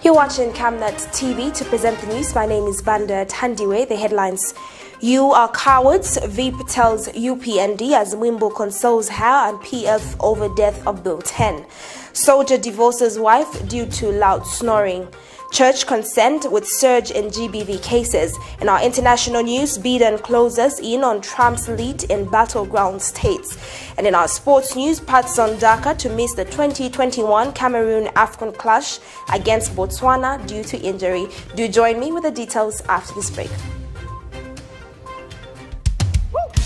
You're watching Camnet TV. To present the news, my name is Banda Tandiwe. The headlines: You are cowards, VEEP tells UPND as MWIIMBU consoles her and PF over death of Bill 10. Soldier divorces wife due to loud snoring. Church consent with surge in GBV cases. In our international news, Biden closes in on Trump's lead in battleground states. And in our sports news, PATSON DAKA to miss the 2021 Cameroon AFCON clash against Botswana due to injury. Do join me with the details after this break.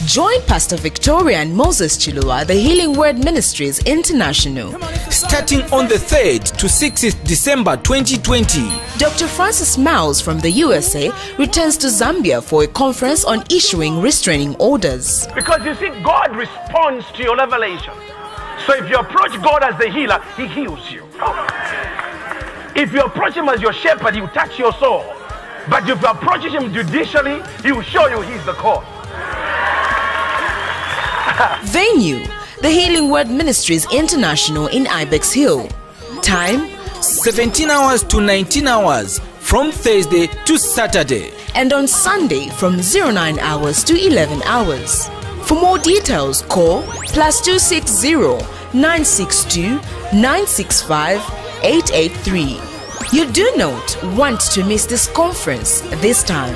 Join Pastor Victoria and Moses Chilua, the Healing Word Ministries International. Starting on the 3rd to 6th December 2020. Dr. Francis Miles from the USA returns to Zambia for a conference on issuing restraining orders. Because you see, God responds to your revelation. So if you approach God as the healer, He heals you. If you approach Him as your shepherd, He will touch your soul. But if you approach Him judicially, He will show you He's the cause. Venue: the Healing Word Ministries International in Ibex Hill. Time: 17 hours to 19 hours from Thursday to Saturday. And on Sunday from 09 hours to 11 hours. For more details, call +260 962 965 883. You do not want to miss this conference this time.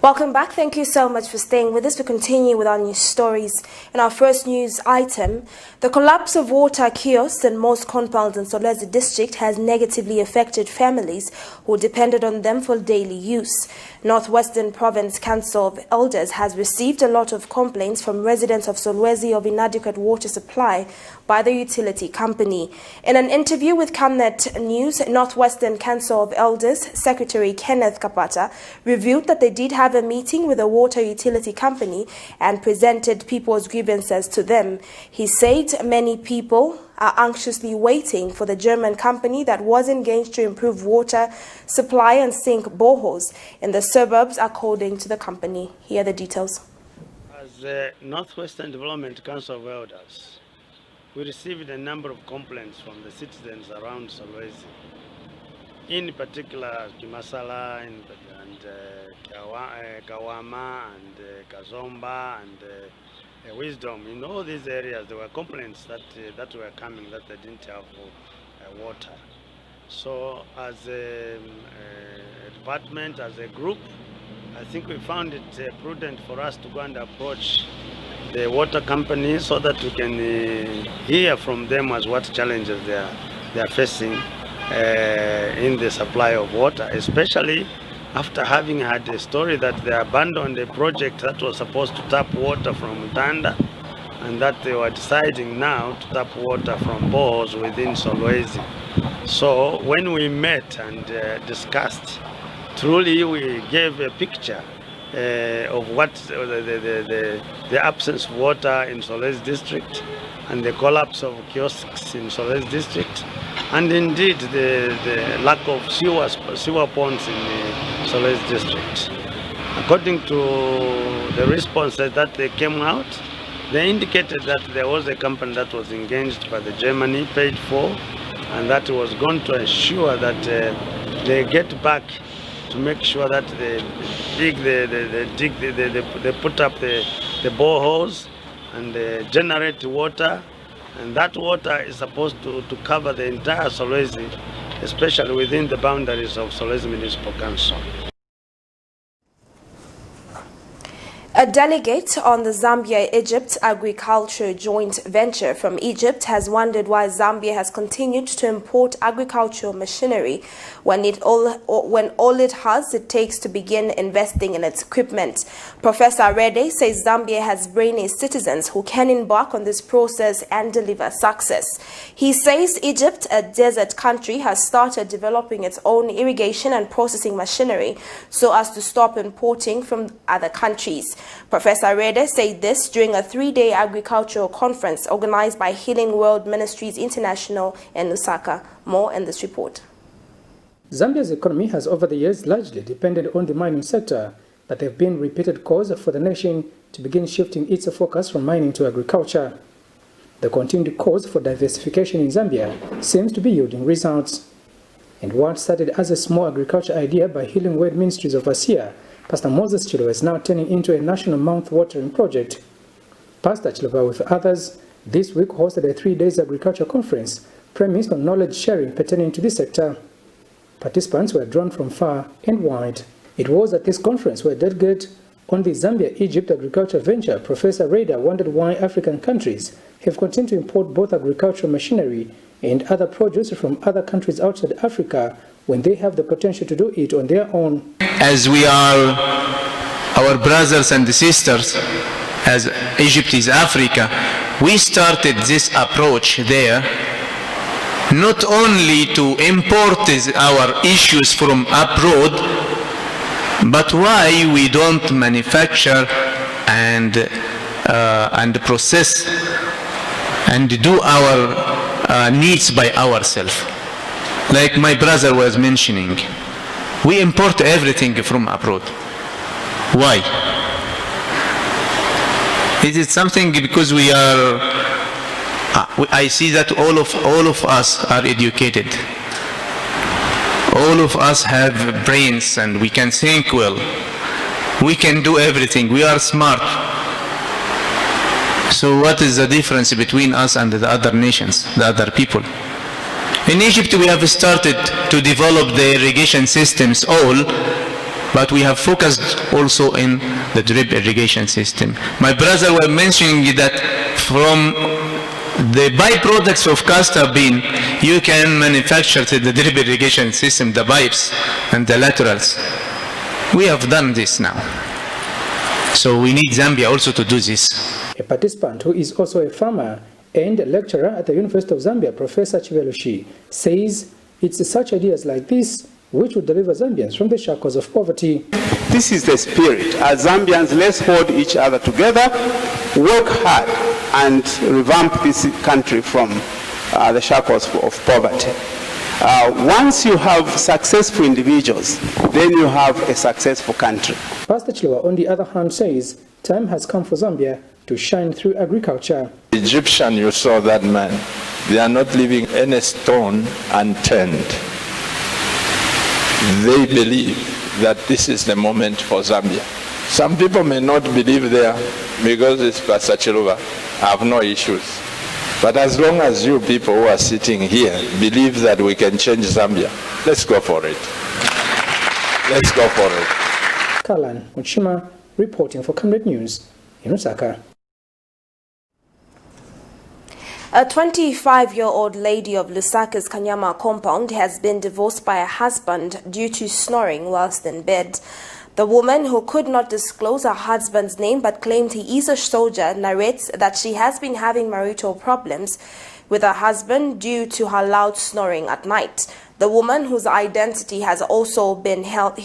Welcome back. Thank you so much for staying with us. We continue with our news stories. In our first news item, the collapse of water kiosks in most compounds in Solwezi district has negatively affected families who depended on them for daily use. Northwestern Province Council of Elders has received a lot of complaints from residents of Solwezi of inadequate water supply by the utility company. In an interview with Camnet News, Northwestern Council of Elders Secretary Kenneth Kapata revealed that they did have a meeting with the water utility company and presented people's grievances to them. He said many people are anxiously waiting for the German company that was engaged to improve water supply and sink boreholes in the suburbs, according to the company. Here are the details. As the Northwestern Development Council of Elders, we received a number of complaints from the citizens around Solwezi, in particular Kimasala and Kawama and Kazomba and Wisdom. In all these areas, there were complaints that were coming that they didn't have water. So as a department, as a group, I think we found it prudent for us to go and approach the water company so that we can hear from them as what challenges they are facing in the supply of water, especially after having had a story that they abandoned a project that was supposed to tap water from Tanda, and that they were deciding now to tap water from boreholes within Solwezi. So when we met and discussed, truly we gave a picture of what the absence of water in Solwezi district and the collapse of kiosks in Solwezi district, and indeed the lack of sewer ponds in the Solwezi district. According to the responses that they came out, they indicated that there was a company that was engaged by the Germany, paid for, and that was going to ensure that they get back to make sure that they put up the boreholes and they generate water, and that water is supposed to cover the entire Solwezi, especially within the boundaries of Solwezi Municipal Council. A delegate on the Zambia-Egypt agriculture joint venture from Egypt has wondered why Zambia has continued to import agricultural machinery when all it has it takes to begin investing in its equipment. Professor Rede says Zambia has brainy citizens who can embark on this process and deliver success. He says Egypt, a desert country, has started developing its own irrigation and processing machinery so as to stop importing from other countries. Professor Rede said this during a 3-day agricultural conference organized by Healing Word Ministries International in Lusaka. More in this report. Zambia's economy has over the years largely depended on the mining sector, but there have been repeated calls for the nation to begin shifting its focus from mining to agriculture. the continued calls for diversification in Zambia seems to be yielding results. And what started as a small agriculture idea by Healing Word Ministries of Asia, Pastor Moses Chilova is now turning into a national mouth-watering project. Pastor Chilova, with others, this week hosted a 3-day agriculture conference premised on knowledge sharing pertaining to this sector. Participants were drawn from far and wide. It was at this conference where delegate on the Zambia-Egypt agriculture venture, Professor Rader, wondered why African countries have continued to import both agricultural machinery and other produce from other countries outside Africa when they have the potential to do it on their own. As we are our brothers and sisters, as Egypt is Africa, we started this approach there, not only to import our issues from abroad, but why we don't manufacture and process and do our needs by ourselves. Like my brother was mentioning, we import everything from abroad. Why? Is it something because we are, I see that all of us are educated. All of us have brains and we can think well. We can do everything. We are smart. So what is the difference between us and the other nations, the other people? In Egypt we have started to develop the irrigation systems but we have focused also in the drip irrigation system. My brother was mentioning that from the byproducts of castor bean, you can manufacture the drip irrigation system, the pipes and the laterals. We have done this now. So we need Zambia also to do this. A participant who is also a farmer and a lecturer at the University of Zambia, Professor Chivelushi, says it's such ideas like this which would deliver Zambians from the shackles of poverty. This is the spirit. As Zambians, let's hold each other together, work hard, and revamp this country from the shackles of poverty. Once you have successful individuals, then you have a successful country. Pastor Chilova, on the other hand, says time has come for Zambia to shine through agriculture. The Egyptian, you saw that man. They are not leaving any stone unturned. They believe that this is the moment for Zambia. Some people may not believe there because it's Pastor Chilova. I have no issues. But as long as you people who are sitting here believe that we can change Zambia, let's go for it. Let's go for it. Kalan Uchima reporting for Camnet News in Osaka. A 25-year-old lady of Lusaka's Kanyama compound has been divorced by her husband due to snoring whilst in bed. The woman, who could not disclose her husband's name but claimed he is a soldier, narrates that she has been having marital problems with her husband due to her loud snoring at night. The woman, whose identity has also been held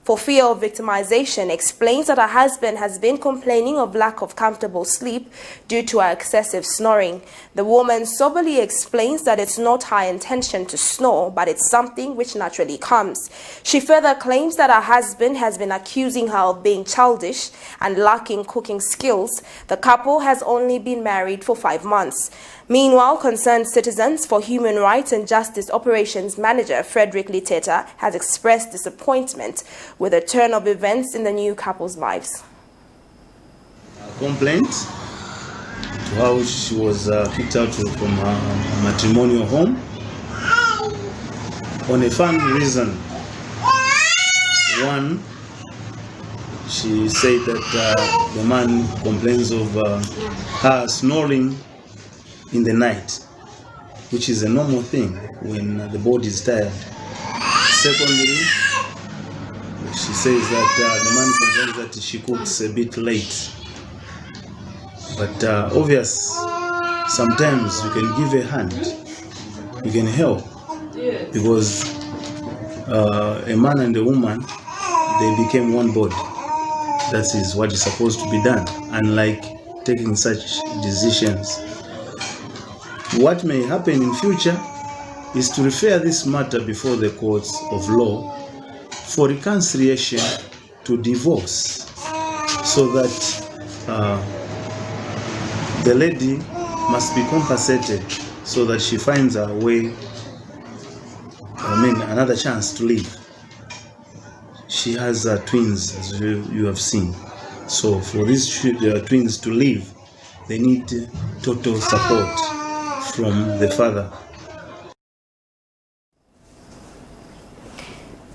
for fear of victimization, explains that her husband has been complaining of lack of comfortable sleep due to her excessive snoring. The woman soberly explains that it's not her intention to snore, but it's something which naturally comes. She further claims that her husband has been accusing her of being childish and lacking cooking skills. The couple has only been married for 5 months. Meanwhile, Concerned Citizens for Human Rights and Justice Operations Manager Frederick Liteta has expressed disappointment with the turn of events in the new couple's lives. Complaint to how she was kicked out from her matrimonial home on a family reason. One, she said that the man complains of her snoring in the night, which is a normal thing when the body is tired. Secondly, she says that the man complains that she cooks a bit late. But obvious, sometimes you can give a hand, you can help, because a man and a woman, they became one body. That is what is supposed to be done, unlike taking such decisions. What may happen in future is to refer this matter before the courts of law for reconciliation to divorce, so that the lady must be compensated so that she finds a way, another chance to live. She has twins, as you have seen. So for these twins to live, they need total support from the father.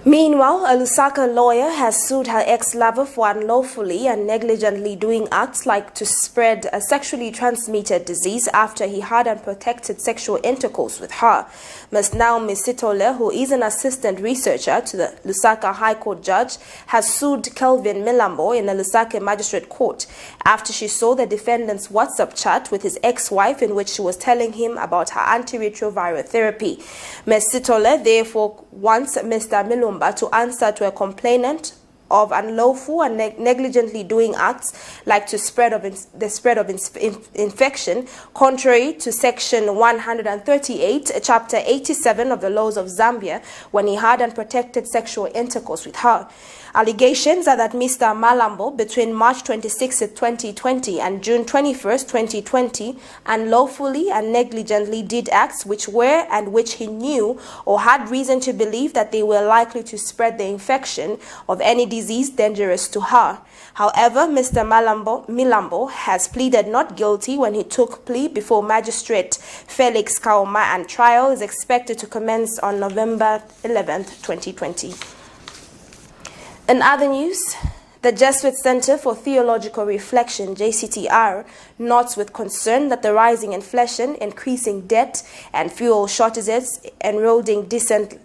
Meanwhile, a Lusaka lawyer has sued her ex-lover for unlawfully and negligently doing acts like to spread a sexually transmitted disease after he had unprotected sexual intercourse with her. Ms. Naomi Sitole, who is an assistant researcher to the Lusaka High Court judge, has sued Kelvin Milambo in the Lusaka Magistrate Court after she saw the defendant's WhatsApp chat with his ex-wife in which she was telling him about her antiretroviral therapy. Ms. Sitole therefore wants Mr. Milumba to answer to a complainant of unlawful and negligently doing acts like to spread of infection, contrary to Section 138, Chapter 87 of the laws of Zambia, when he had unprotected sexual intercourse with her. Allegations are that Mr. Malambo, between March 26, 2020 and June 21, 2020, unlawfully and negligently did acts which were and which he knew or had reason to believe that they were likely to spread the infection of any disease dangerous to her. However, Mr. Milambo has pleaded not guilty when he took plea before Magistrate Felix Kaoma, and trial is expected to commence on November 11, 2020. In other news, the Jesuit Center for Theological Reflection, JCTR, notes with concern that the rising inflation, increasing debt, and fuel shortages eroding decent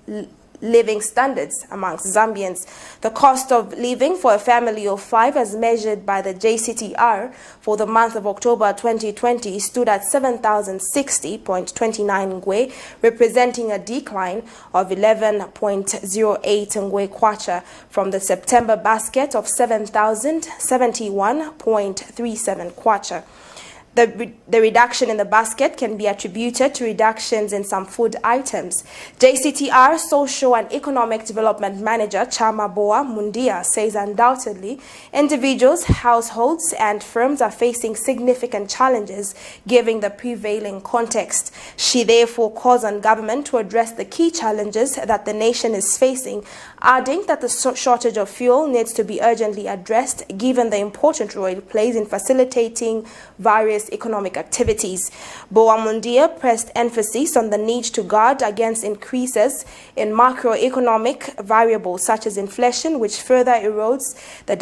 living standards amongst Zambians. The cost of living for a family of 5, as measured by the JCTR for the month of October 2020, stood at 7,060.29 ngwe, representing a decline of 11.08 ngwe kwacha from the September basket of 7,071.37 kwacha. The reduction in the basket can be attributed to reductions in some food items. JCTR Social and Economic Development Manager Chama Boa Mundia says undoubtedly individuals, households and firms are facing significant challenges given the prevailing context. She therefore calls on government to address the key challenges that the nation is facing, adding that the shortage of fuel needs to be urgently addressed given the important role it plays in facilitating various economic activities. Boa Mundia pressed emphasis on the need to guard against increases in macroeconomic variables such as inflation, which further erodes the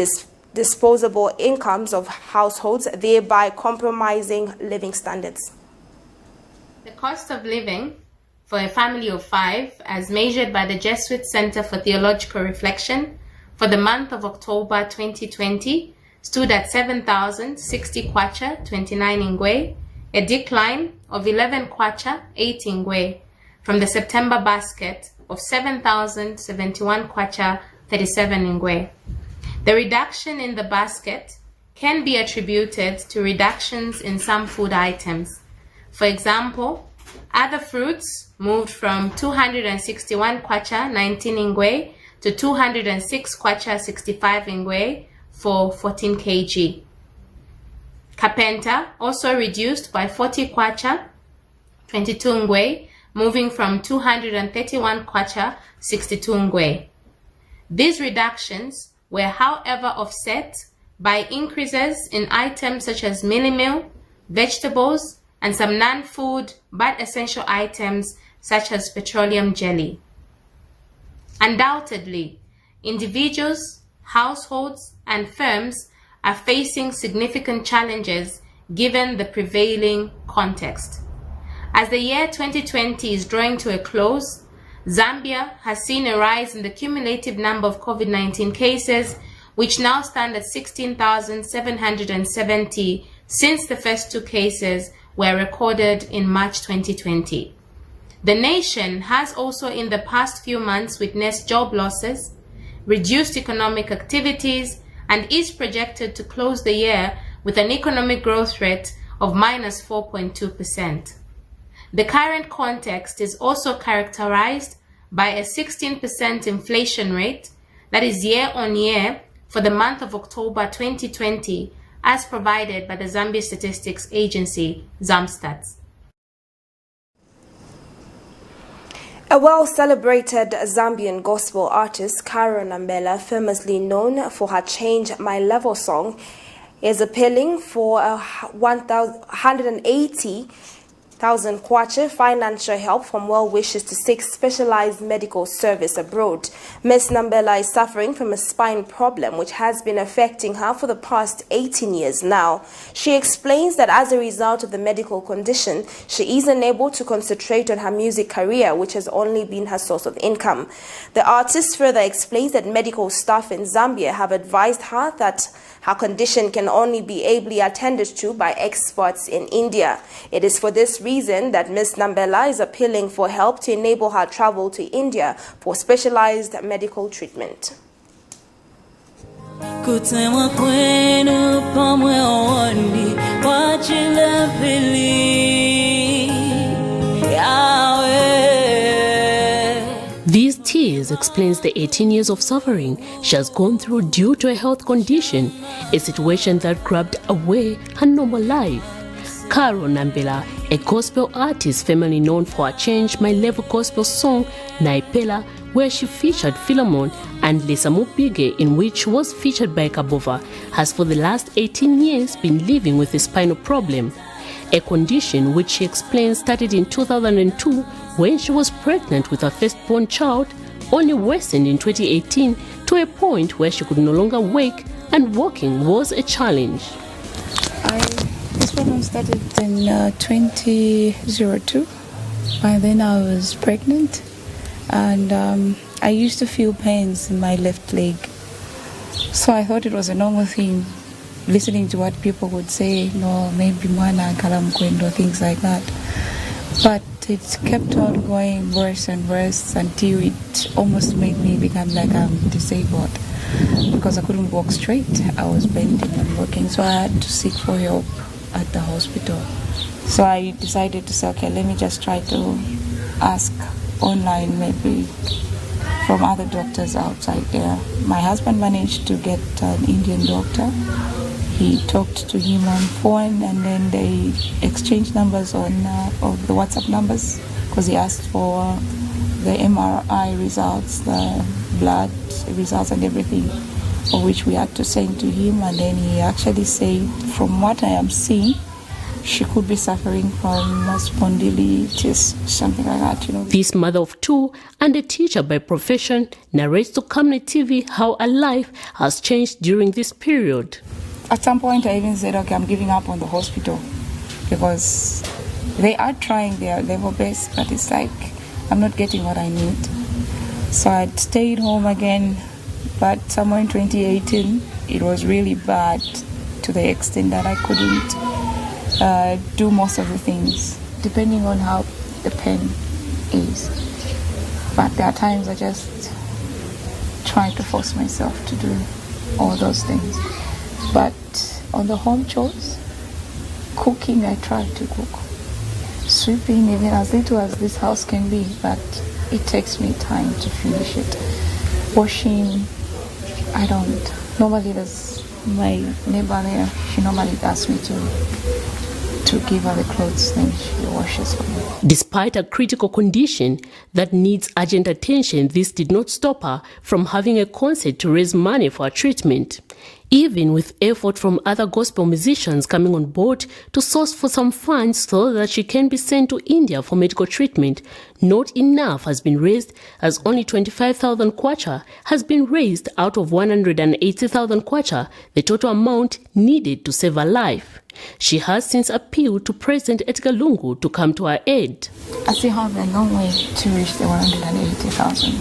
disposable incomes of households, thereby compromising living standards. The cost of living for a family of 5, as measured by the Jesuit Center for Theological Reflection for the month of October 2020, stood at 7,060 kwacha 29 ngwe, a decline of 11 kwacha 8 ngwe from the September basket of 7,071 kwacha 37 ngwe. The reduction in the basket can be attributed to reductions in some food items. For example, other fruits moved from 261 kwacha 19 ngwe to 206 kwacha 65 ngwe for 14 kg. Kapenta also reduced by 40 kwacha 22 ngwe, moving from 231 kwacha 62 ngwe. These reductions were however offset by increases in items such as meal, vegetables, and some non-food but essential items such as petroleum jelly. Undoubtedly, individuals, households, and firms are facing significant challenges given the prevailing context. As the year 2020 is drawing to a close, Zambia has seen a rise in the cumulative number of COVID-19 cases, which now stand at 16,770 since the first 2 cases were recorded in March 2020. The nation has also in the past few months witnessed job losses, reduced economic activities, and is projected to close the year with an economic growth rate of -4.2%. The current context is also characterized by a 16% inflation rate, that is year on year, for the month of October 2020 as provided by the Zambia Statistics Agency, Zamstats. A well-celebrated Zambian gospel artist, Nambala, famously known for her Change My Level song, is appealing for 180,000 kwacha financial help from well-wishers to seek specialized medical service abroad. Ms. Nambala is suffering from a spine problem which has been affecting her for the past 18 years now. She explains that as a result of the medical condition, she is unable to concentrate on her music career, which has only been her source of income. The artist further explains that medical staff in Zambia have advised her that her condition can only be ably attended to by experts in India. It is for this reason that Ms. Nambala is appealing for help to enable her travel to India for specialized medical treatment. These tears explains the 18 years of suffering she has gone through due to a health condition, a situation that grabbed away her normal life. Nambala, a gospel artist formerly known for her Change My Level gospel song, Naipela, where she featured Philemon, and Lisa Mupige, in which she was featured by Kabova, has for the last 18 years been living with a spinal problem, a condition which she explains started in 2002 when she was pregnant with her firstborn child, only worsened in 2018 to a point where she could no longer wake and walking was a challenge. This problem started in 2002. By then I was pregnant, and I used to feel pains in my left leg. So I thought it was a normal thing, listening to what people would say, no, maybe mwana kalamkwendo, things like that. But it kept on going worse and worse until it almost made me become like I'm disabled, because I couldn't walk straight. I was bending and walking, so I had to seek for help at the hospital. So I decided to say, okay, let me just try to ask online, maybe from other doctors outside there. My husband managed to get an Indian doctor. He talked to him on phone, and then they exchanged numbers on of the WhatsApp numbers, because he asked for the MRI results, the blood results and everything, of which we had to send to him. And then he actually said, from what I am seeing, she could be suffering from spondylitis, something like that, you know. This mother of two and a teacher by profession narrates to Camnet TV how her life has changed during this period. At some point I even said, okay, I'm giving up on the hospital, because they are trying their level best, but it's like I'm not getting what I need. So I stayed home again, but somewhere in 2018 it was really bad to the extent that I couldn't do most of the things, depending on how the pain is. But there are times I just try to force myself to do all those things. But on the home chores, cooking, I try to cook. Sweeping, even as little as this house can be, but it takes me time to finish it. Washing, I don't. Normally there's my neighbor there, she normally asks me to give her the clothes, then she washes for me. Despite a critical condition that needs urgent attention, this did not stop her from having a concert to raise money for her treatment. Even with effort from other gospel musicians coming on board to source for some funds so that she can be sent to India for medical treatment, not enough has been raised, as only 25,000 kwacha has been raised out of 180,000 kwacha, the total amount needed to save her life. She has since appealed to President Edgar Lungu to come to her aid. I still have a long way to reach the 180,000.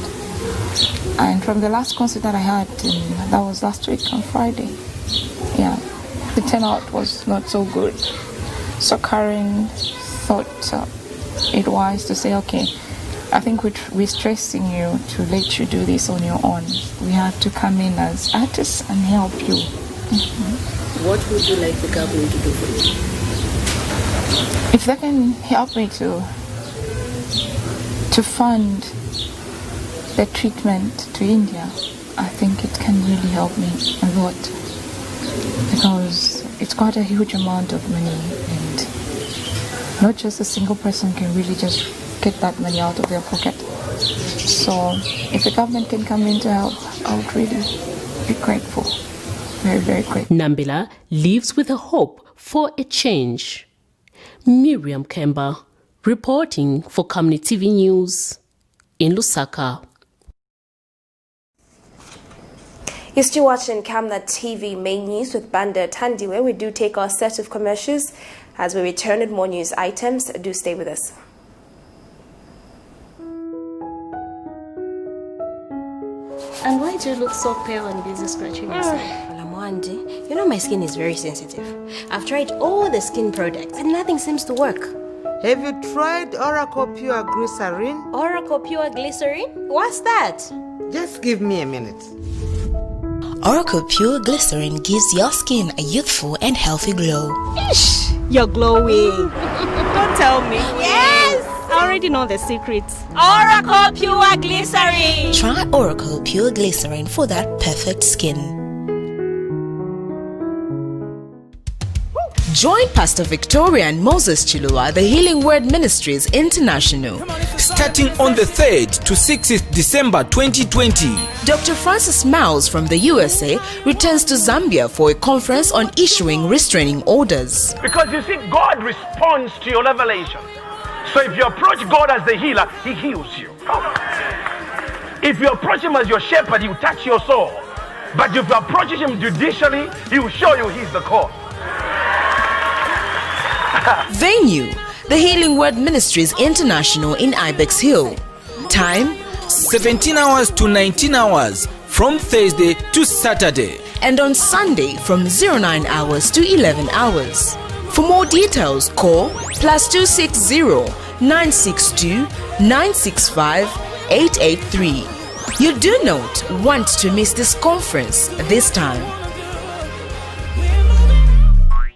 And from the last concert that I had, that was last week on Friday, yeah, the turnout was not so good. So Karen thought it wise to say, okay, I think we're stressing you to let you do this on your own. We have to come in as artists and help you. What would you like the government to do for you? If they can help me to fund the treatment to India, I think it can really help me a lot, because it's quite a huge amount of money, and not just a single person can really just get that money out of their pocket. So if the government can come in to help, I would really be grateful. Very, very grateful. Nambala lives with a hope for a change. Miriam Kemba, reporting for Camnet TV News in Lusaka. You're still watching Camnet TV Main News with Banda Tandi, where we do take our set of commercials. As we return with more news items, do stay with us. And why do you look so pale and busy scratching yourself? Well, Amwandi, you know my skin is very sensitive. I've tried all the skin products and nothing seems to work. Have you tried Oracle Pure Glycerin? Oracle Pure Glycerin? What's that? Just give me a minute. Oracle Pure Glycerin gives your skin a youthful and healthy glow. Ish, you're glowing. Don't tell me. Yes! I already know the secrets. Oracle Pure Glycerin! Try Oracle Pure Glycerin for that perfect skin. Join Pastor Victoria and Moses Chilua, the Healing Word Ministries International. Starting on the 3rd to 6th December 2020. Dr. Francis Miles from the USA returns to Zambia for a conference on issuing restraining orders. Because you see, God responds to your revelation. So if you approach God as the healer, He heals you. If you approach Him as your shepherd, He will touch your soul. But if you approach Him judicially, He will show you He's the cause. Venue, the Healing Word Ministries International in Ibex Hill. Time, 17 hours to 19 hours from Thursday to Saturday. And on Sunday from 09 hours to 11 hours. For more details, call +260 962 965 883. You do not want to miss this conference this time.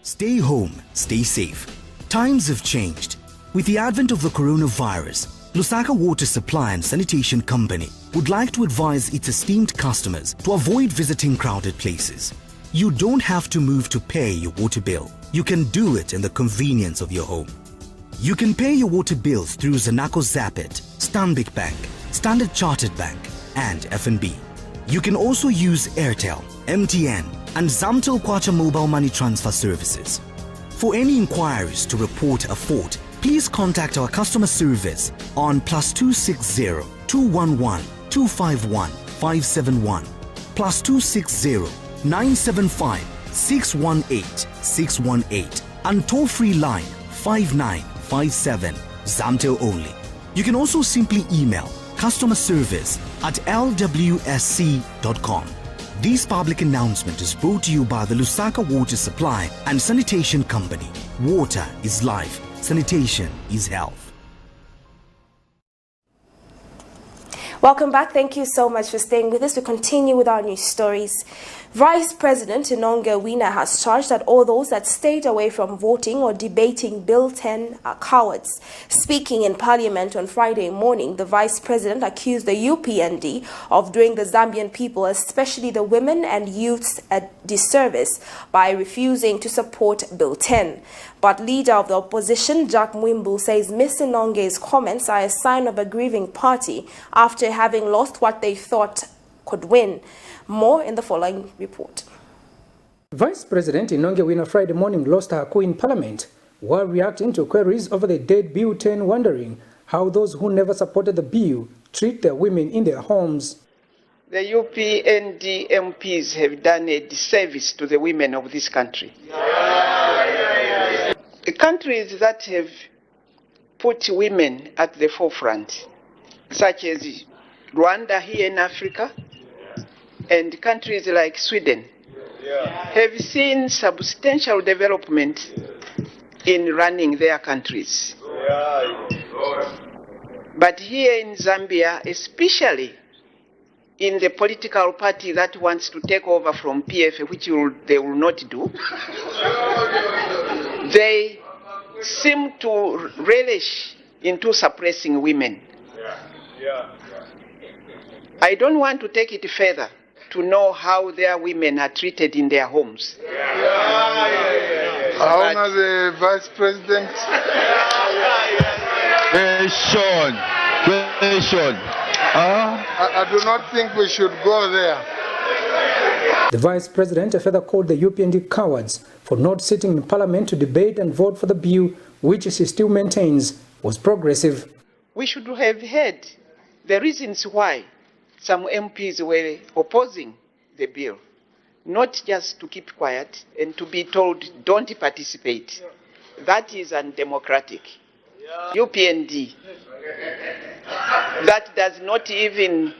Stay home, stay safe. Times have changed. With the advent of the coronavirus, Lusaka Water Supply and Sanitation Company would like to advise its esteemed customers to avoid visiting crowded places. You don't have to move to pay your water bill. You can do it in the convenience of your home. You can pay your water bills through Zanaco Zapit, Stanbic Bank, Standard Chartered Bank, and FNB. You can also use Airtel, MTN, and Zamtel Kwacha mobile money transfer services. For any inquiries to report a fault, please contact our customer service on +260 211 251 571, +260 975 618 618, and toll-free line 5957, Zamtel only. You can also simply email customerservice@lwsc.com. This public announcement is brought to you by the Lusaka Water Supply and Sanitation Company. Water is life. Sanitation is health. Welcome back. Thank you so much for staying with us. We continue with our news stories. Vice President MWIIMBU has charged that all those that stayed away from voting or debating Bill 10 are cowards. Speaking in Parliament on Friday morning, the Vice President accused the UPND of doing the Zambian people, especially the women and youths, a disservice by refusing to support Bill 10. But leader of the opposition, MWIIMBU, says Mr. Nonge's comments are a sign of a grieving party after having lost what they thought could win. More in the following report. Vice President MWIIMBU Friday morning lost her cool in Parliament while reacting to queries over the dead Bill 10, wondering how those who never supported the bill treat their women in their homes. The UPND MPs have done a disservice to the women of this country. The countries that have put women at the forefront, such as Rwanda here in Africa, and countries like Sweden, have seen substantial development in running their countries. But here in Zambia, especially in the political party that wants to take over from PF, which they will not do, they seem to relish into suppressing women. I don't want to take it further, to know how their women are treated in their homes. I honor the Vice President. Question. I do not think we should go there. The Vice President further called the UPND cowards for not sitting in Parliament to debate and vote for the bill, which she still maintains was progressive. We should have heard the reasons why some MPs were opposing the bill, not just to keep quiet and to be told don't participate. That is undemocratic. UPND, that does not even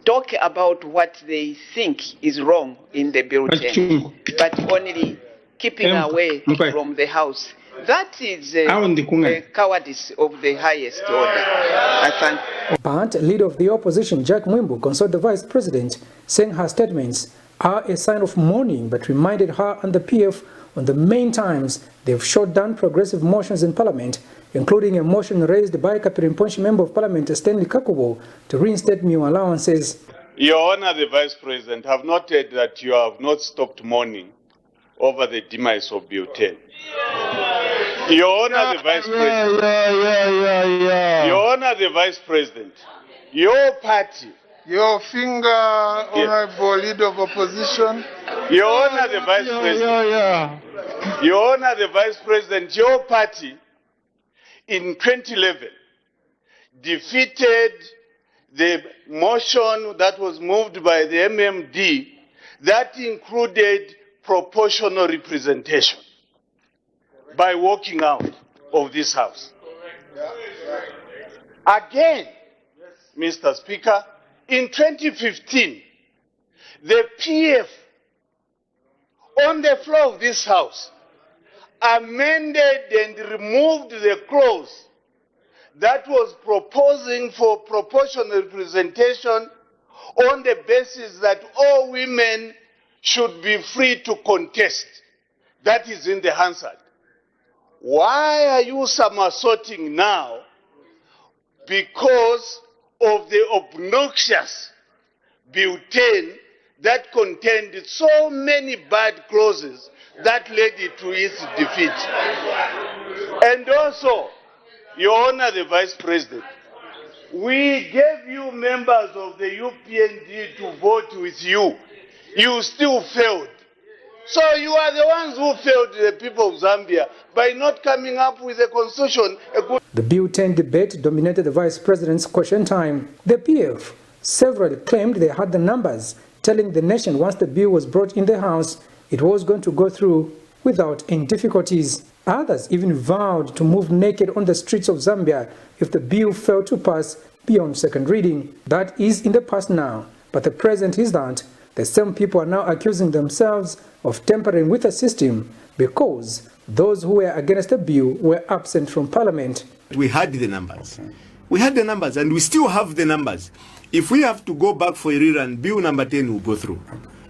talk about what they think is wrong in the bulletin, but only keeping away from the House. That is the cowardice of the highest order. I thank. But leader of the opposition, MWIIMBU, consoled the Vice President, saying her statements are a sign of mourning, but reminded her and the PF on the main times they've shot down progressive motions in Parliament, including a motion raised by Kapirimponshi Member of Parliament Stanley Kakubo to reinstate meal allowances. Your Honor, the Vice President, have noted that you have not stopped mourning over the demise of Bill 10. Your Honor, the Vice President. Your Honor, the Vice President. Your party. Your finger, Honorable Leader of Opposition. Your Honor, the Vice President. Your Honor, the Vice President, your party in 2011 defeated the motion that was moved by the MMD that included proportional representation by walking out of this House. Again, Mr. Speaker, in 2015, the PF on the floor of this House amended and removed the clause that was proposing for proportional representation on the basis that all women should be free to contest. That is in the Hansard. Why are you somersaulting now? Because of the obnoxious Bill 10 that contained so many bad clauses that led it to its defeat. And also, Your Honor, the Vice President, we gave you members of the UPND to vote with you. You still failed. So you are the ones who failed the people of Zambia by not coming up with a constitution. The Bill 10 debate dominated the Vice President's question time. The PF several claimed they had the numbers, telling the nation once the bill was brought in the House, it was going to go through without any difficulties. Others even vowed to move naked on the streets of Zambia if the bill failed to pass beyond second reading. That is in the past now, but the present is that the same people are now accusing themselves of tampering with the system because those who were against the bill were absent from Parliament. We had the numbers. We had the numbers and we still have the numbers. If we have to go back for a rerun, bill number 10 will go through.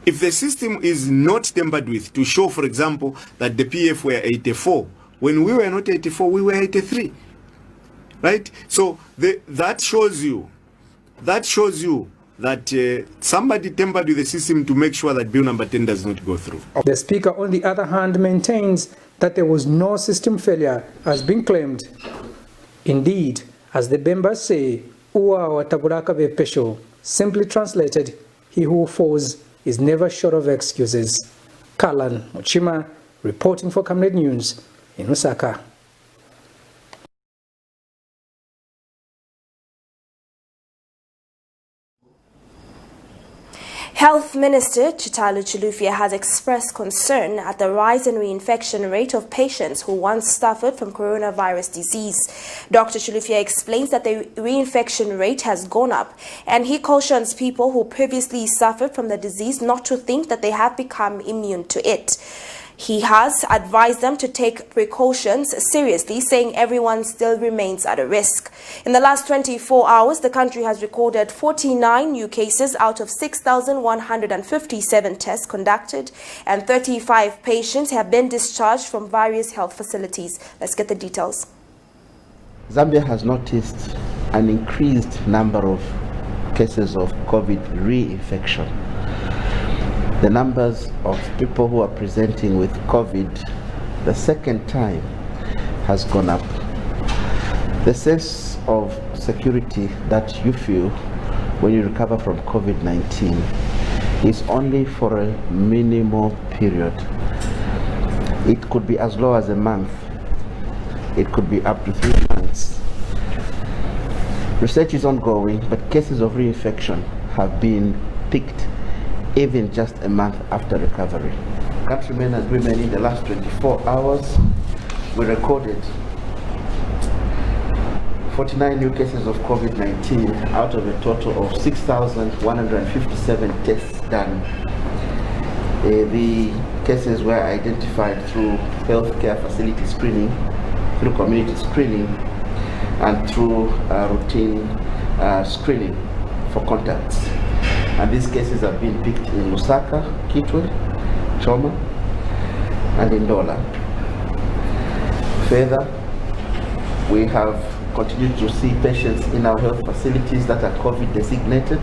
If the system is not tampered with to show, for example, that the PF were 84, when we were not 84, we were 83, right? So that shows you that somebody tampered with the system to make sure that bill number 10 does not go through. The Speaker, on the other hand, maintains that there was no system failure as being claimed. Indeed, as the members say, Uwa watabulaka vepesho, simply translated, he who falls is never short of excuses. Kalan Muchima, reporting for Camnet News in Osaka. Health Minister Chitalo Chilufya has expressed concern at the rise in reinfection rate of patients who once suffered from coronavirus disease. Dr. Chilufya explains that the reinfection rate has gone up, and he cautions people who previously suffered from the disease not to think that they have become immune to it. He has advised them to take precautions seriously, saying everyone still remains at a risk. In the last 24 hours, the country has recorded 49 new cases out of 6,157 tests conducted, and 35 patients have been discharged from various health facilities. Let's get the details. Zambia has noticed an increased number of cases of COVID reinfection. The numbers of people who are presenting with COVID the second time has gone up. The sense of security that you feel when you recover from COVID-19 is only for a minimal period. It could be as low as a month. It could be up to 3 months. Research is ongoing, but cases of reinfection have been picked even just a month after recovery. Countrymen and women, in the last 24 hours, we recorded 49 new cases of COVID-19 out of a total of 6,157 tests done. The cases were identified through healthcare facility screening, through community screening, and through routine screening for contacts. And these cases have been picked in Lusaka, Kitwe, Choma, and in Ndola. Further, we have continued to see patients in our health facilities that are COVID designated,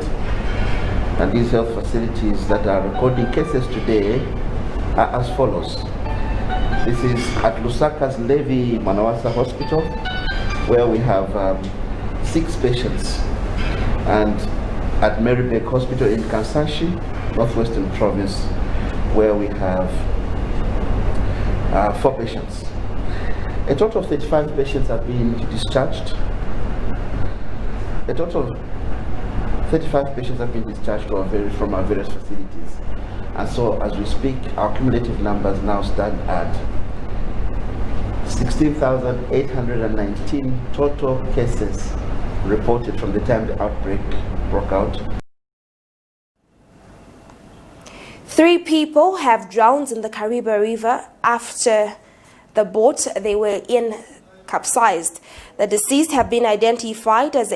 and these health facilities that are recording cases today are as follows. This is at Lusaka's Levi Manawasa Hospital, where we have 6 patients, and at Marybeg Hospital in Kansashi, Northwestern Province, where we have 4 patients. A total of 35 patients have been discharged. A total of 35 patients have been discharged from our various facilities. And so, as we speak, our cumulative numbers now stand at 16,819 total cases reported from the time the outbreak broke out. 3 people have drowned in the Kariba River after the boat they were in capsized. The deceased have been identified as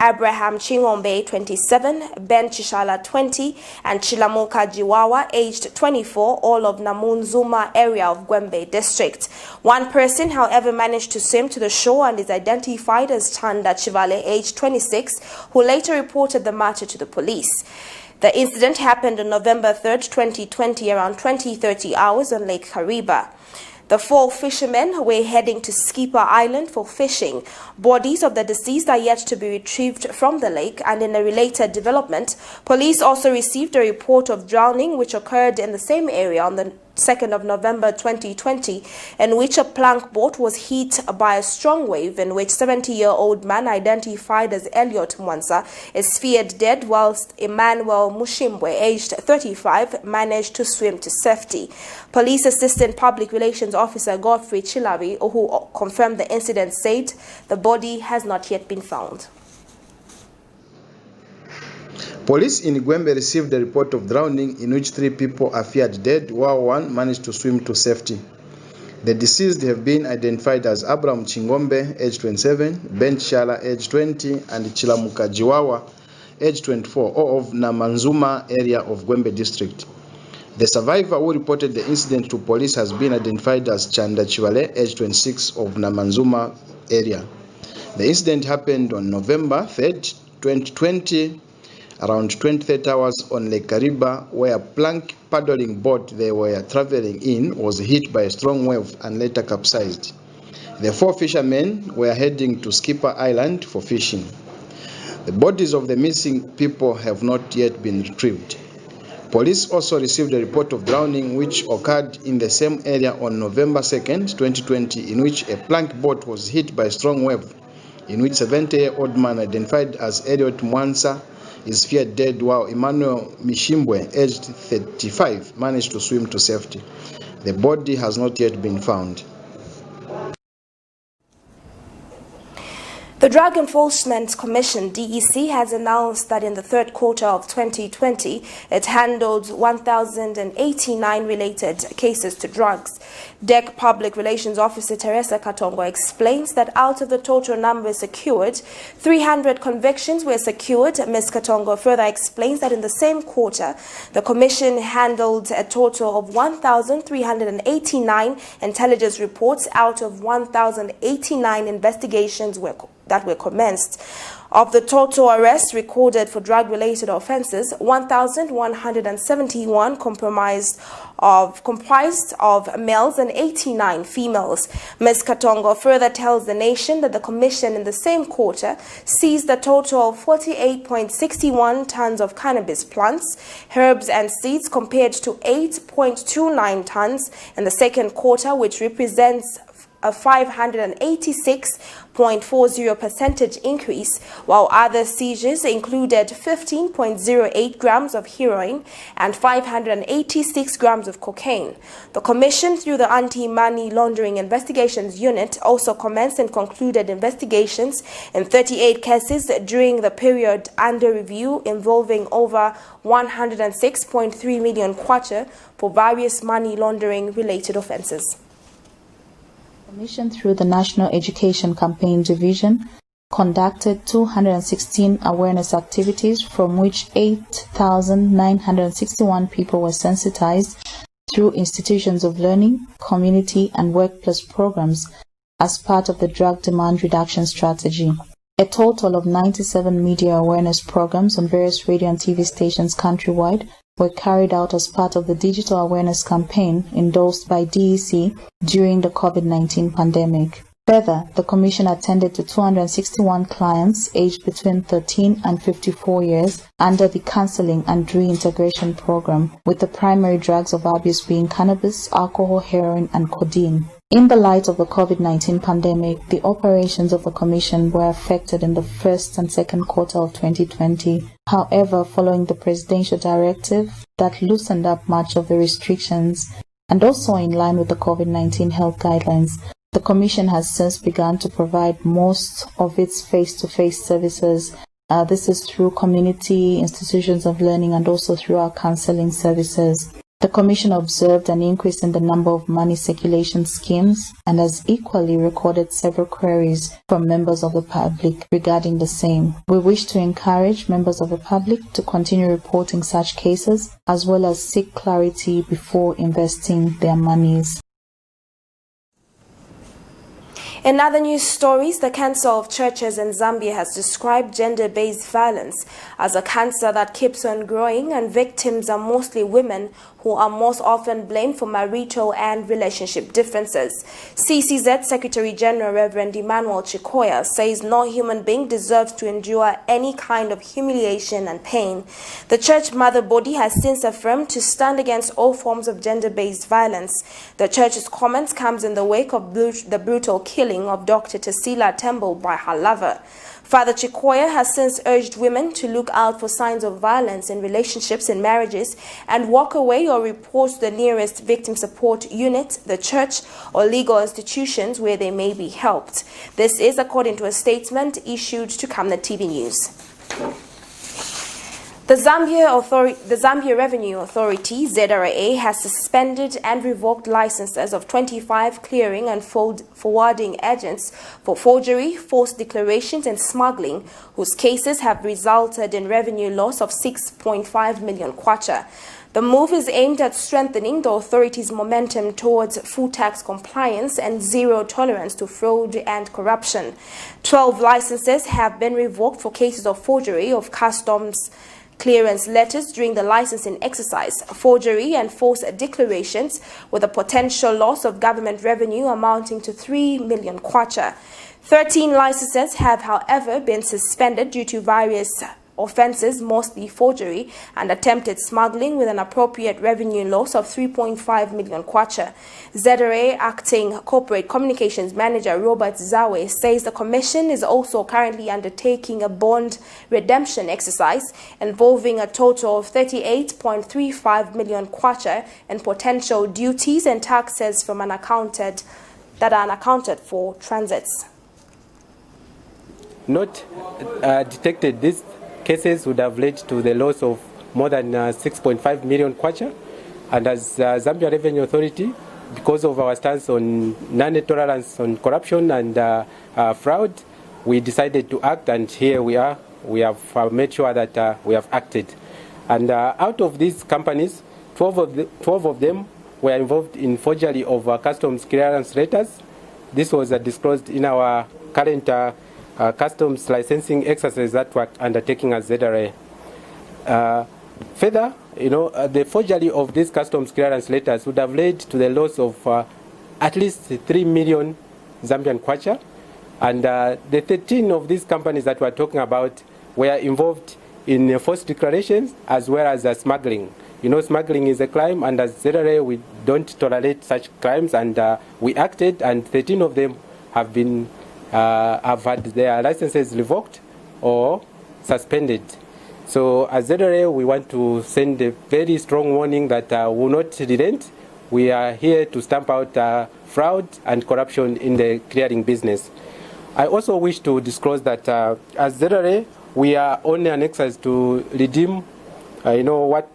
Abraham Chingombe, 27, Ben Chishala, 20, and Chilamuka Jiwawa, aged 24, all of Namunzuma area of Gwembe district. One person, however, managed to swim to the shore and is identified as Chanda Chivale, aged 26, who later reported the matter to the police. The incident happened on November 3rd, 2020, around 20:30 hours on Lake Kariba. The 4 fishermen were heading to Skipper Island for fishing. Bodies of the deceased are yet to be retrieved from the lake, and in a related development, police also received a report of drowning which occurred in the same area on the 2nd of November 2020, in which a plank boat was hit by a strong wave, in which 70-year-old man identified as Elliot Mwanza is feared dead, whilst Emmanuel Mushimbwe, aged 35, managed to swim to safety. Police Assistant Public Relations Officer Godfrey Chilawi, who confirmed the incident, said the body has not yet been found. Police in Gwembe received a report of drowning in which 3 people are feared dead, while 1 managed to swim to safety. The deceased have been identified as Abraham Chingombe, age 27, Ben Shala, age 20, and Chilamuka Jiwawa, age 24, all of Namanzuma area of Gwembe district. The survivor who reported the incident to police has been identified as Chanda Chivale, age 26, of Namanzuma area. The incident happened on November 3rd, 2020, around 20:30 hours on Lake Kariba, where a plank paddling boat they were traveling in was hit by a strong wave and later capsized. The 4 fishermen were heading to Skipper Island for fishing. The bodies of the missing people have not yet been retrieved. Police also received a report of drowning which occurred in the same area on November 2nd, 2020, in which a plank boat was hit by a strong wave, in which 70-year-old man identified as Elliot Mwansa is feared dead, while Emmanuel Mishimbwe, aged 35, managed to swim to safety. The body has not yet been found. The Drug Enforcement Commission, DEC, has announced that in the 3rd quarter of 2020, it handled 1,089 related cases to drugs. DEC Public Relations Officer Teresa Katongo explains that out of the total number secured, 300 convictions were secured. Ms. Katongo further explains that in the same quarter, the Commission handled a total of 1,389 intelligence reports out of 1,089 investigations that were commenced. Of the total arrests recorded for drug-related offences, 1,171 comprised of males and 89 females. Ms. Katongo further tells the nation that the Commission in the same quarter seized a total of 48.61 tons of cannabis plants, herbs and seeds compared to 8.29 tons in the second quarter, which represents a 586.40% increase, while other seizures included 15.08 grams of heroin and 586 grams of cocaine. The Commission, through the Anti-Money Laundering Investigations Unit, also commenced and concluded investigations in 38 cases during the period under review, involving over 106.3 million kwacha for various money laundering related offences. The Commission, through the National Education Campaign Division, conducted 216 awareness activities, from which 8,961 people were sensitized through institutions of learning, community and workplace programs as part of the drug demand reduction strategy. A total of 97 media awareness programs on various radio and TV stations countrywide were carried out as part of the digital awareness campaign endorsed by DEC during the COVID-19 pandemic. Further, the Commission attended to 261 clients aged between 13 and 54 years under the Counseling and Reintegration Program, with the primary drugs of abuse being cannabis, alcohol, heroin, and codeine. In the light of the COVID-19 pandemic, the operations of the Commission were affected in the first and second quarter of 2020. However, following the presidential directive that loosened up much of the restrictions and also in line with the COVID-19 health guidelines, the Commission has since begun to provide most of its face-to-face services. This is through community institutions of learning and also through our counseling services. The Commission observed an increase in the number of money circulation schemes and has equally recorded several queries from members of the public regarding the same. We wish to encourage members of the public to continue reporting such cases, as well as seek clarity before investing their monies. In other news stories, the Council of Churches in Zambia has described gender-based violence as a cancer that keeps on growing, and victims are mostly women who are most often blamed for marital and relationship differences. CCZ Secretary General Reverend Emmanuel Chikoya says no human being deserves to endure any kind of humiliation and pain. The church mother body has since affirmed to stand against all forms of gender-based violence. The church's comments comes in the wake of the brutal killing of Dr. Tasila Temple by her lover. Father Chikoya has since urged women to look out for signs of violence in relationships and marriages and walk away or report to the nearest victim support unit, the church, or legal institutions where they may be helped. This is according to a statement issued to Camnet TV News. The Zambia Revenue Authority, ZRA, has suspended and revoked licenses of 25 clearing and forwarding agents for forgery, false declarations and smuggling, whose cases have resulted in revenue loss of 6.5 million kwacha. The move is aimed at strengthening the authority's momentum towards full tax compliance and zero tolerance to fraud and corruption. 12 licenses have been revoked for cases of forgery of customs clearance letters during the licensing exercise, forgery and false declarations, with a potential loss of government revenue amounting to 3 million kwacha. 13 licenses have, however, been suspended due to various offences, mostly forgery and attempted smuggling, with an appropriate revenue loss of 3.5 million kwacha. ZRA Acting Corporate Communications Manager Robert Zawe says the Commission is also currently undertaking a bond redemption exercise involving a total of 38.35 million kwacha and potential duties and taxes from that are unaccounted for transits. Not detected, these cases would have led to the loss of more than 6.5 million kwacha, and as Zambia Revenue Authority, because of our stance on non-tolerance on corruption and fraud, we decided to act, and here we are. We have made sure that we have acted. And out of these companies, 12 of them were involved in forgery of customs clearance letters. This was disclosed in our current customs licensing exercise that we're undertaking as ZRA. Further, the forgery of these customs clearance letters would have led to the loss of at least 3 million Zambian kwacha, and the 13 of these companies that we're talking about were involved in false declarations as well as smuggling. Smuggling is a crime, and as ZRA, we don't tolerate such crimes, and we acted, and 13 of them have had their licenses revoked or suspended. So as ZRA, we want to send a very strong warning that we will not relent. We are here to stamp out fraud and corruption in the clearing business. I also wish to disclose that as ZRA, we are only an exercise to redeem, what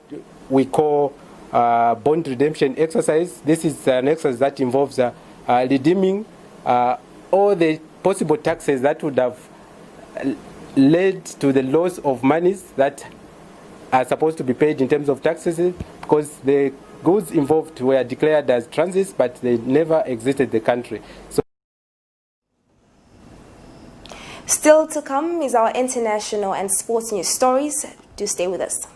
we call bond redemption exercise. This is an exercise that involves redeeming all the possible taxes that would have led to the loss of monies that are supposed to be paid in terms of taxes, because the goods involved were declared as transits, but they never exited the country. Still to come is our international and sports news stories. Do stay with us.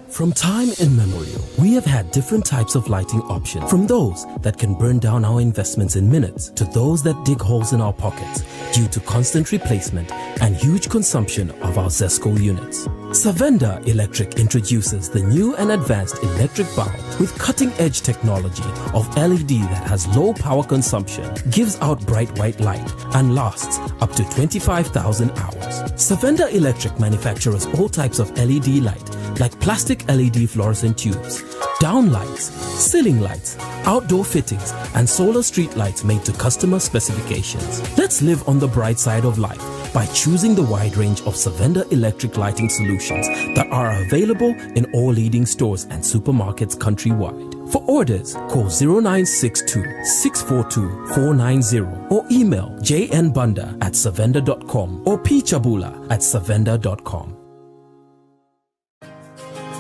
From time immemorial, we have had different types of lighting options, from those that can burn down our investments in minutes to those that dig holes in our pockets due to constant replacement and huge consumption of our ZESCO units. Savenda Electric introduces the new and advanced electric bulb with cutting-edge technology of LED that has low power consumption, gives out bright white light, and lasts up to 25,000 hours. Savenda Electric manufactures all types of LED light, like plastic LED fluorescent tubes, down lights, ceiling lights, outdoor fittings, and solar street lights made to customer specifications. Let's live on the bright side of life by choosing the wide range of Savenda electric lighting solutions that are available in all leading stores and supermarkets countrywide. For orders, call 0962 642 490 or email jnbunda@savenda.com or pchabula@savenda.com.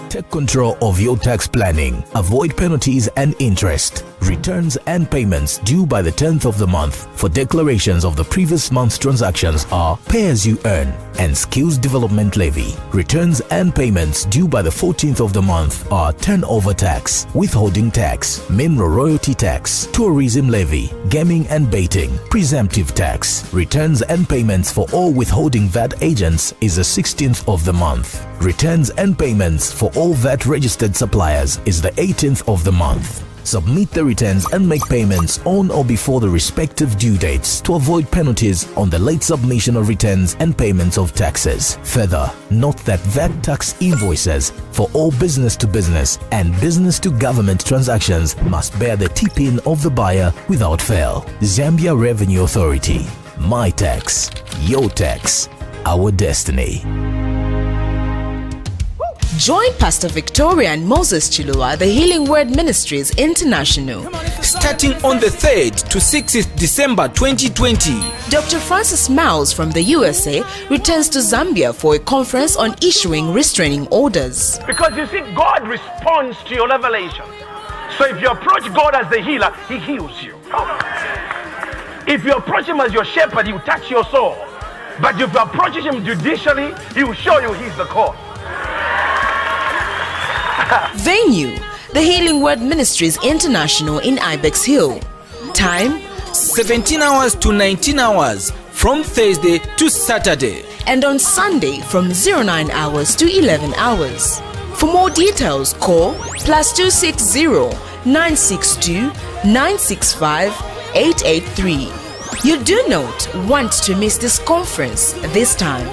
Take control of your tax planning. Avoid penalties and interest. Returns and payments due by the 10th of the month for declarations of the previous month's transactions are pay as you earn and skills development levy. Returns and payments due by the 14th of the month are turnover tax, withholding tax, mineral royalty tax, tourism levy, gaming and baiting, presumptive tax. Returns and payments for all withholding VAT agents is the 16th of the month. Returns and payments for all VAT registered suppliers is the 18th of the month. Submit the returns and make payments on or before the respective due dates to avoid penalties on the late submission of returns and payments of taxes. Further, note that VAT tax invoices for all business-to-business and business-to-government transactions must bear the TPIN of the buyer without fail. Zambia Revenue Authority. My tax, your tax, our destiny. Join Pastor Victoria and Moses Chilua, the Healing Word Ministries International. Starting on the 3rd to 6th December 2020. Dr. Francis Miles from the USA returns to Zambia for a conference on issuing restraining orders. Because you see, God responds to your revelation. So if you approach God as the healer, He heals you. If you approach Him as your shepherd, He will touch your soul. But if you approach Him judicially, He will show you He's the cause. Venue, the Healing Word Ministries International in Ibex Hill. Time, 17 hours to 19 hours from Thursday to Saturday. And on Sunday from 09 hours to 11 hours. For more details, call +260 962 965 883. You do not want to miss this conference this time.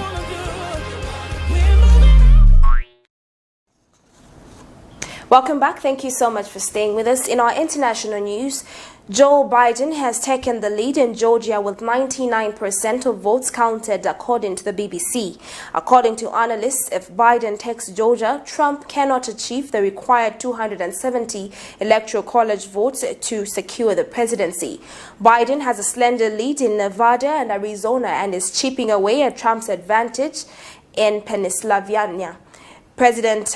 Welcome back. Thank you so much for staying with us. In our international news, Joe Biden has taken the lead in Georgia with 99% of votes counted, according to the BBC. According to analysts, if Biden takes Georgia, Trump cannot achieve the required 270 electoral college votes to secure the presidency. Biden has a slender lead in Nevada and Arizona and is chipping away at Trump's advantage in Pennsylvania. President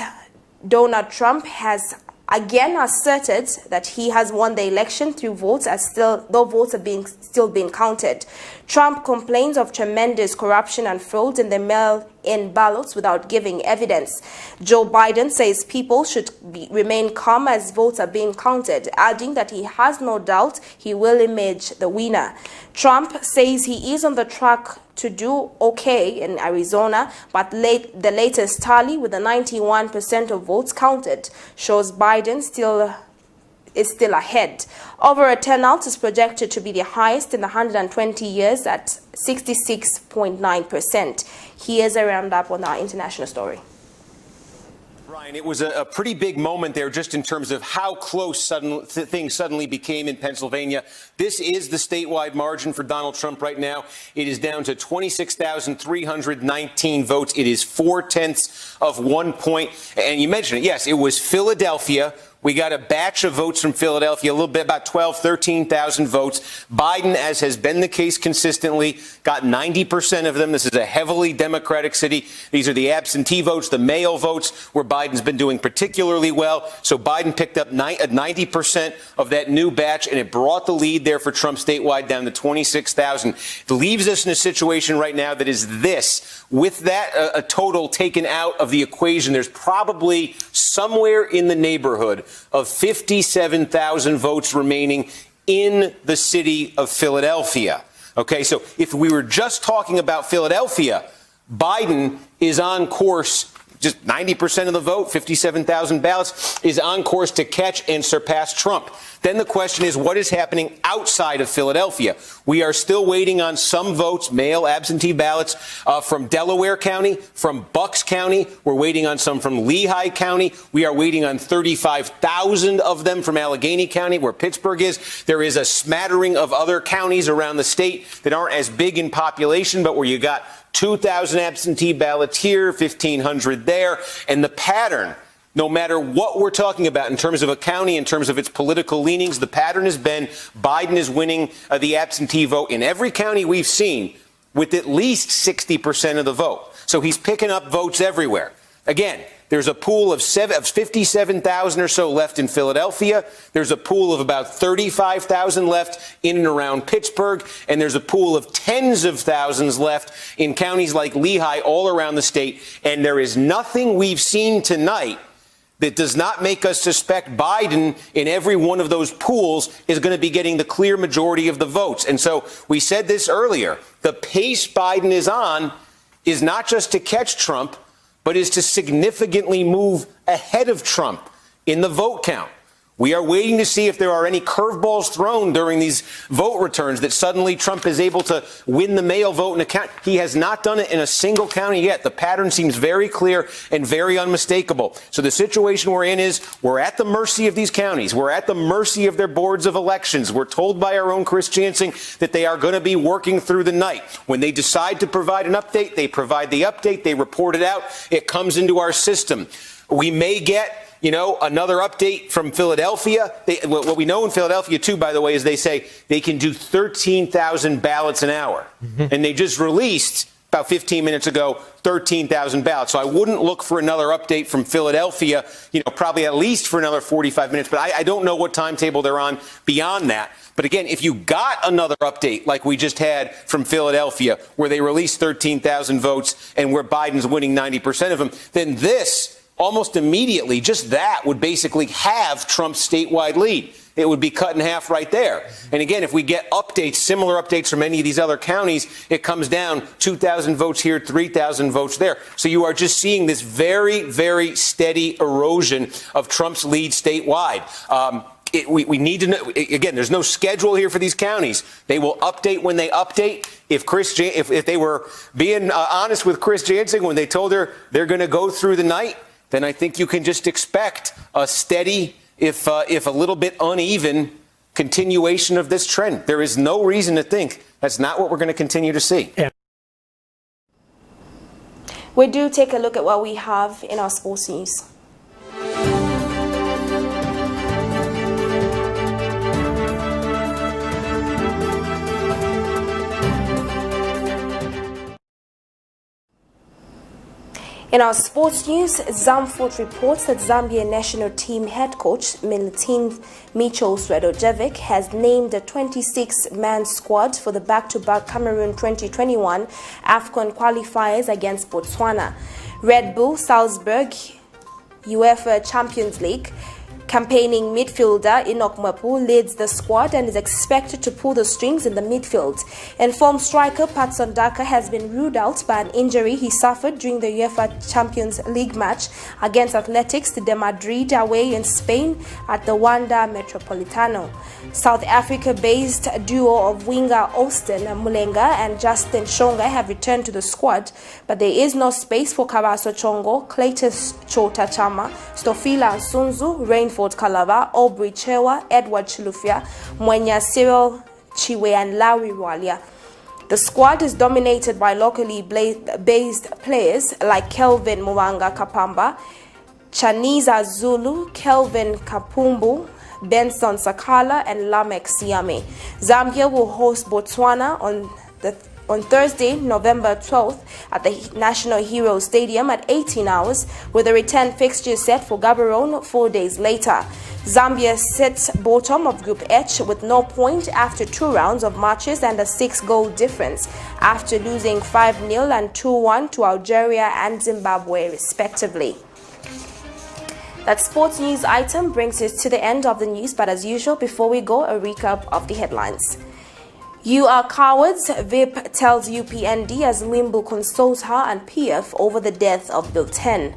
Donald Trump has again asserted that he has won the election through votes, though votes are still being counted. Trump complains of tremendous corruption and fraud in the mail-in ballots without giving evidence. Joe Biden says people should remain calm as votes are being counted, adding that he has no doubt he will emerge the winner. Trump says he is on the track to do okay in Arizona, but the latest tally with the 91% of votes counted shows Biden is still ahead. Overall turnout is projected to be the highest in 120 years at 66.9%. Here's a roundup on our international story. Ryan, it was a pretty big moment there just in terms of how close things suddenly became in Pennsylvania. This is the statewide margin for Donald Trump right now. It is down to 26,319 votes. It is 0.4 of 1 point. And you mentioned it. Yes, it was Philadelphia. We got a batch of votes from Philadelphia, a little bit, about 13,000 votes. Biden, as has been the case consistently, got 90% of them. This is a heavily Democratic city. These are the absentee votes, the mail votes, where Biden's been doing particularly well. So Biden picked up 90% of that new batch, and it brought the lead there for Trump statewide down to 26,000. It leaves us in a situation right now that is this. With that, a total taken out of the equation, there's probably somewhere in the neighborhood of 57,000 votes remaining in the city of Philadelphia. Okay, so if we were just talking about Philadelphia, Biden is on course. Just 90% of the vote, 57,000 ballots, is on course to catch and surpass Trump. Then the question is, what is happening outside of Philadelphia? We are still waiting on some votes, mail, absentee ballots, from Delaware County, from Bucks County. We're waiting on some from Lehigh County. We are waiting on 35,000 of them from Allegheny County, where Pittsburgh is. There is a smattering of other counties around the state that aren't as big in population, but where you got 2,000 absentee ballots here, 1,500 there. And the pattern, no matter what we're talking about in terms of a county, in terms of its political leanings, the pattern has been Biden is winning the absentee vote in every county we've seen with at least 60% of the vote. So he's picking up votes everywhere. Again, there's a pool of 57,000 or so left in Philadelphia. There's a pool of about 35,000 left in and around Pittsburgh. And there's a pool of tens of thousands left in counties like Lehigh all around the state. And there is nothing we've seen tonight that does not make us suspect Biden in every one of those pools is going to be getting the clear majority of the votes. And so we said this earlier. The pace Biden is on is not just to catch Trump, but is to significantly move ahead of Trump in the vote count. We are waiting to see if there are any curveballs thrown during these vote returns that suddenly Trump is able to win the mail vote in a county. He has not done it in a single county yet. The pattern seems very clear and very unmistakable. So the situation we're in is we're at the mercy of these counties. We're at the mercy of their boards of elections. We're told by our own Chris Jansing that they are going to be working through the night. When they decide to provide an update, they provide the update. They report it out. It comes into our system. We may get another update from Philadelphia. What we know in Philadelphia, too, by the way, is they say they can do 13,000 ballots an hour. And they just released, about 15 minutes ago, 13,000 ballots. So I wouldn't look for another update from Philadelphia, probably at least for another 45 minutes. But I don't know what timetable they're on beyond that. But again, if you got another update like we just had from Philadelphia, where they released 13,000 votes and where Biden's winning 90% of them, then this almost immediately, just that would basically have Trump's statewide lead. It would be cut in half right there. And again, if we get updates, similar updates from any of these other counties, it comes down 2,000 votes here, 3,000 votes there. So you are just seeing this very, very steady erosion of Trump's lead statewide. We need to know, again, there's no schedule here for these counties. They will update when they update. If they were being honest with Chris Jansing when they told her they're going to go through the night, then I think you can just expect a steady, if a little bit uneven, continuation of this trend. There is no reason to think that's not what we're going to continue to see. Yeah. We do take a look at what we have in our sports news. In our sports news, Zamfort reports that Zambia national team head coach Milutin Micho Sredojevic has named a 26-man squad for the back-to-back Cameroon 2021 AFCON qualifiers against Botswana. Red Bull Salzburg UEFA Champions League campaigning midfielder Enoch Mwepu leads the squad and is expected to pull the strings in the midfield. Informed striker PATSON DAKA has been ruled out by an injury he suffered during the UEFA Champions League match against Athletics de Madrid away in Spain at the Wanda Metropolitano. South Africa-based duo of winger Austin Mulenga and Justin Shonga have returned to the squad, but there is no space for Kabaso Chongo, Cletus Chota Chama, Stofila Sunzu, Rainford Kalava, Aubrey Chewa, Edward Chilufya, Mwenya Cyril Chiwe and Lawi Walia. The squad is dominated by locally based players like Kelvin Mwanga Kapamba, Chaniza Zulu, Kelvin Kapumbu, Benson Sakala and Lamek Siame. Zambia will host Botswana on Thursday, November 12th at the National Hero Stadium at 18 hours, with a return fixture set for Gaborone 4 days later. Zambia sits bottom of Group H with no point after 2 rounds of matches and a 6-goal difference after losing 5-0 and 2-1 to Algeria and Zimbabwe respectively. That sports news item brings us to the end of the news, but as usual, before we go, a recap of the headlines. You are cowards, VEEP tells UPND as MWIIMBU consoles her and PF over the death of Bill 10.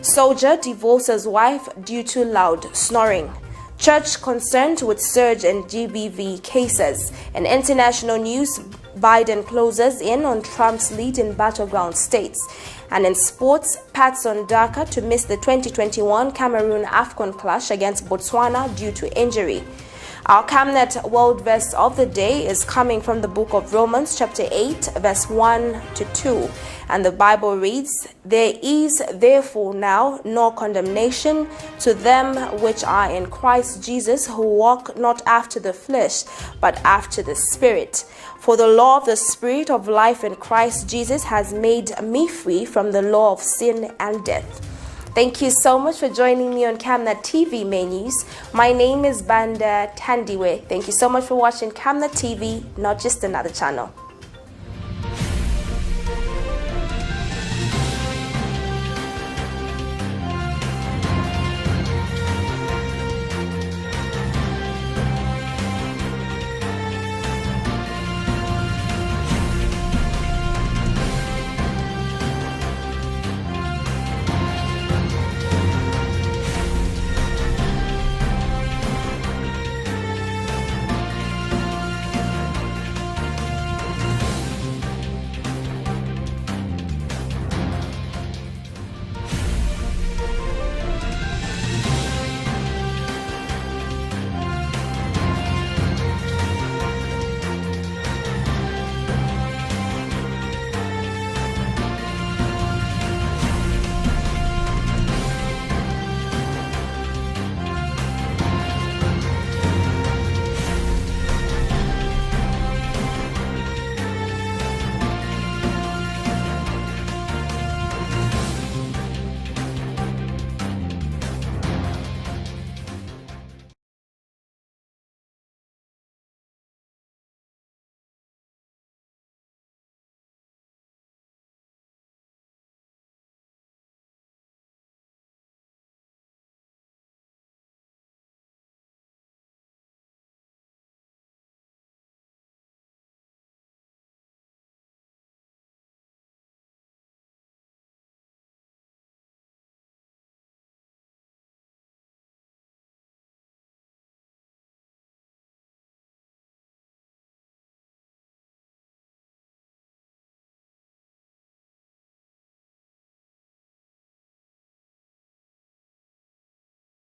Soldier divorces wife due to loud snoring. Church concerned with surge in GBV cases. In international news, Biden closes in on Trump's lead in battleground states. And in sports, PATSON DAKA to miss the 2021 Cameroon AFCON clash against Botswana due to injury. Our Camnet World Verse of the Day is coming from the book of Romans chapter 8 verse 1 to 2. And the Bible reads, "There is therefore now no condemnation to them which are in Christ Jesus, who walk not after the flesh, but after the Spirit. For the law of the Spirit of life in Christ Jesus has made me free from the law of sin and death." Thank you so much for joining me on Camnet TV Main News. My name is Banda Tandiwe. Thank you so much for watching Camnet TV, not just another channel.